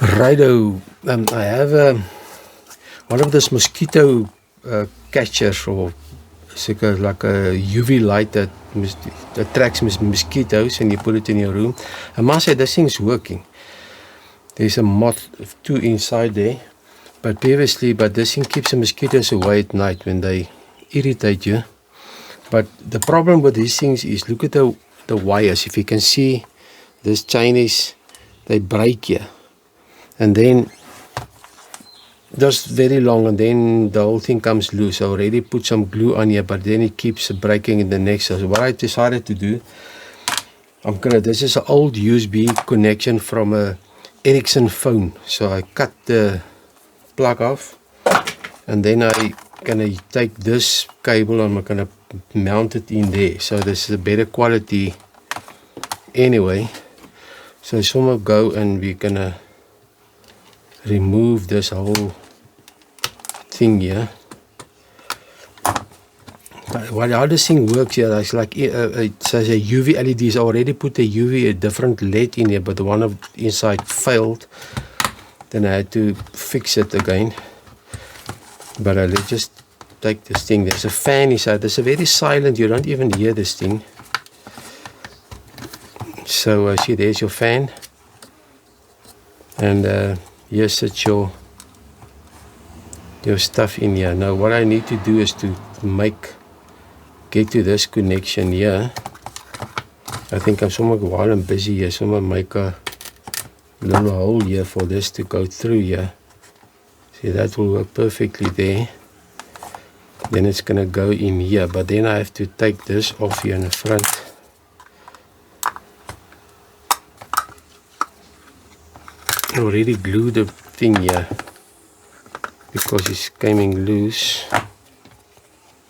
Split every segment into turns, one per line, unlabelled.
Righto, I have one of those mosquito catchers, or like a UV light that attracts mosquitoes, and you put it in your room. I must say, this thing's working. There's a moth too inside there, but this thing keeps the mosquitoes away at night when they irritate you. But the problem with these things is, look at the wires. If you can see, this Chinese, they break here. And then just very long, and then the whole thing comes loose. I already put some glue on here, but then it keeps breaking in the next. So what I decided to do, this is an old USB connection from a Ericsson phone. So I cut the plug off, and then I'm gonna take this cable and I'm gonna mount it in there. So this is a better quality anyway. So I'm gonna go, and we're gonna remove this whole thing here. How this thing works here, it's like it says a UV LEDs. I already put a different LED in here, but the one of inside failed. Then I had to fix it again. But let's just take this thing. There's a fan inside. It's very silent. You don't even hear this thing. So see, there's your fan, and here sits your stuff in here. Now what I need to do is to get to this connection here. I think while I'm busy here, so I'm gonna make a little hole here for this to go through here. See, that will work perfectly there. Then it's gonna go in here, but then I have to take this off here in the front. I already glued the thing here because it's coming loose.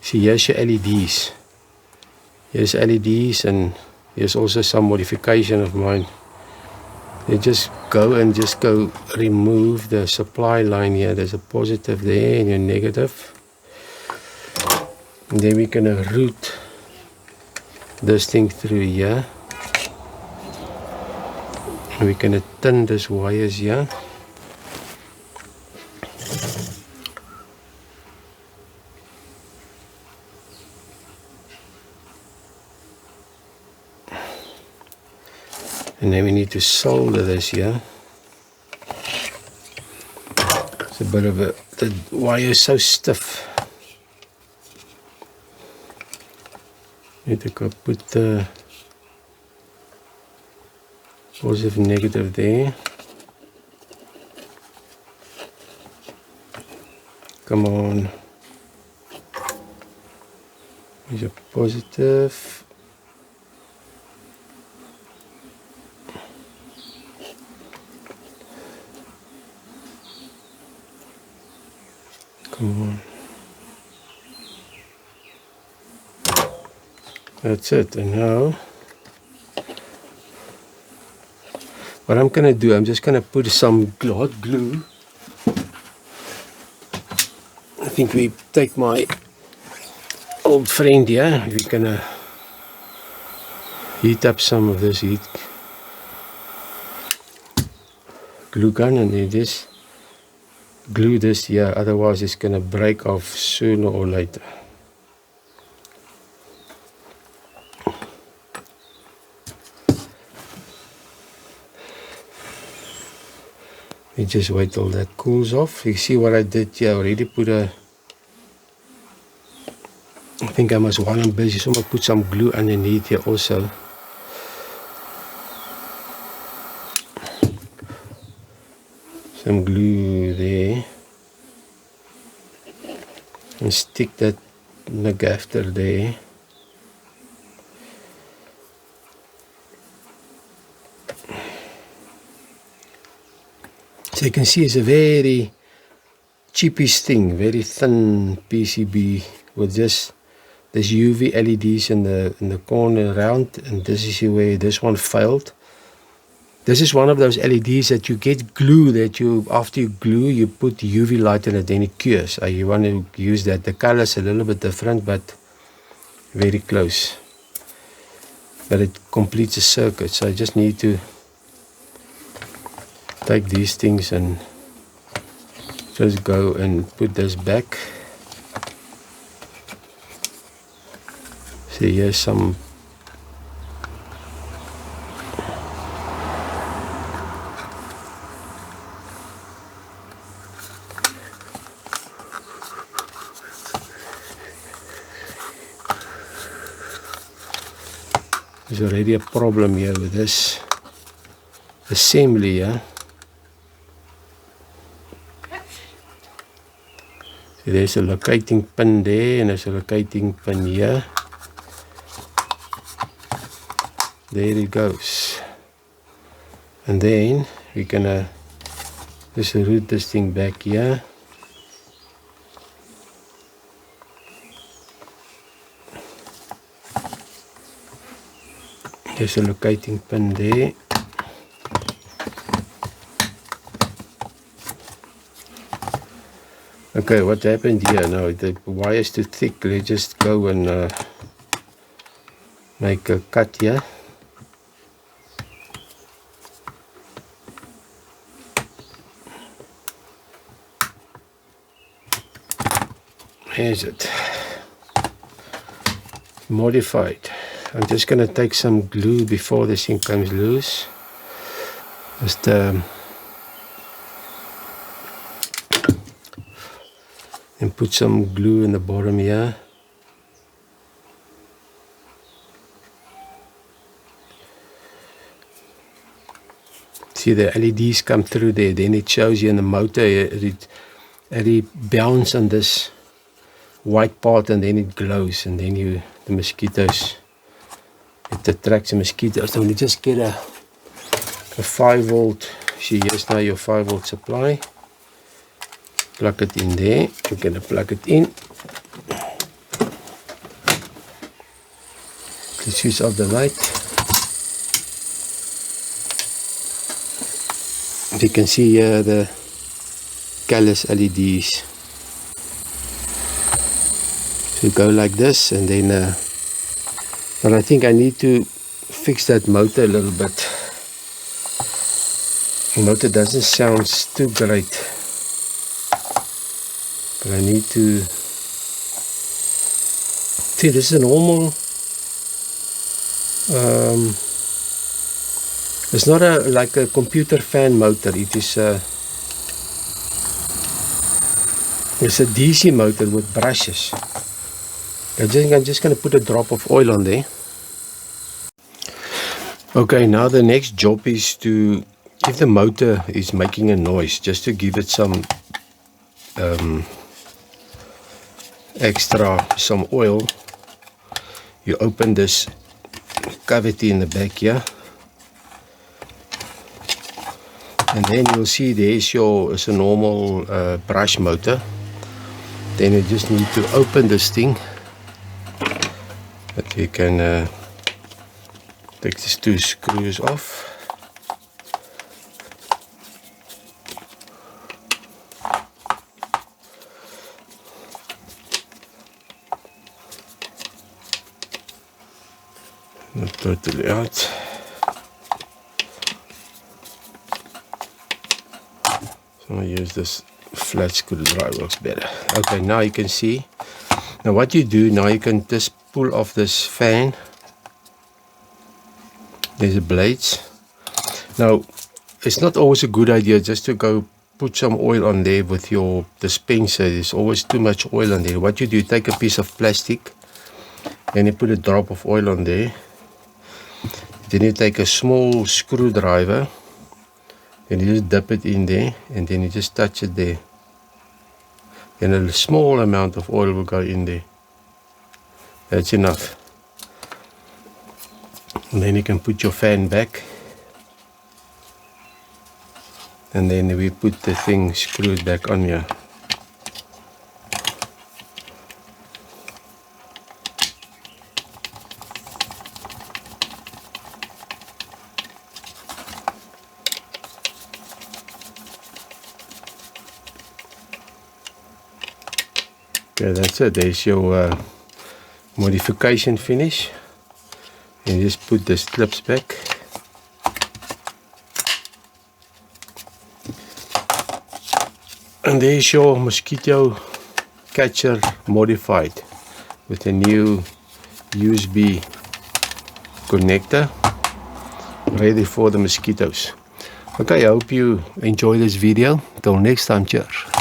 See, here's your LEDs. Here's LEDs, and here's also some modification of mine. You just go remove the supply line here. There's a positive there and a negative. And then we're gonna route this thing through here. And we're gonna turn these wires here. And then we need to solder this here. It's a bit of the wire is so stiff. Need to go put the positive and negative there. Come on. Here's your positive. Come on. That's it. And now what I'm gonna do, I'm just gonna put some hot glue. I think we take my old friend here. We're gonna heat up some of this glue gun, and then just glue this here, otherwise it's gonna break off sooner or later. We just wait till that cools off. You see what I did here? I already put I think while I'm busy, so I'm gonna put some glue underneath here also. Some glue there. And stick that in the after there. So you can see it's a very cheapish thing, very thin PCB with this UV LEDs in the corner around, and this is where this one failed. This is one of those LEDs that you get glue that after you glue, you put UV light in it, then it cures. You want to use that. The color is a little bit different, but very close. But it completes a circuit, so I just need to take these things and just go and put this back. So here's some there's already a problem here with this assembly, yeah. So there's a locating pin there and there's a locating pin here. There it goes. And then we're gonna just root this thing back here. There's a locating pin there. Okay, what happened here now? The wire is too thick. Let's just go and make a cut here. Here's it. Modified. I'm just going to take some glue before this thing comes loose. Just and put some glue in the bottom here. See the LEDs come through there, then it shows you in the motor, it bounces on this white part and then it glows, and then the mosquitoes, it attracts the mosquitoes. So when you just get a 5 volt, see here's now your 5 volt supply, plug it in there, you're going to plug it in, let's switch off the light. You can see here the callus LEDs. So go like this, and then but I think I need to fix that motor a little bit. The motor doesn't sound too great, but I need to see, this is a normal it's not like a computer fan motor. It is it's a DC motor with brushes. I'm just going to put a drop of oil on there. Okay, now the next job is to, if the motor is making a noise, just to give it some some oil. You open this cavity in the back here, and then you'll see there's it's a normal brush motor. Then you just need to open this thing, that you can take these 2 screws off. Not totally out. So I use this flat screwdriver, works better. Okay, now you can see. Now what you do, now you can just pull off this fan. There's the blades. Now it's not always a good idea just to go put some oil on there with your dispenser. There's always too much oil on there. What you do, take a piece of plastic and you put a drop of oil on there. Then you take a small screwdriver and you just dip it in there, and then you just touch it there, and a small amount of oil will go in there. That's enough. And then you can put your fan back, and then we put the thing screwed back on here. Okay, that's it. There's your modification finish. And just put the clips back. And there's your mosquito catcher modified with a new USB connector ready for the mosquitoes. Okay, I hope you enjoy this video. Till next time, cheers.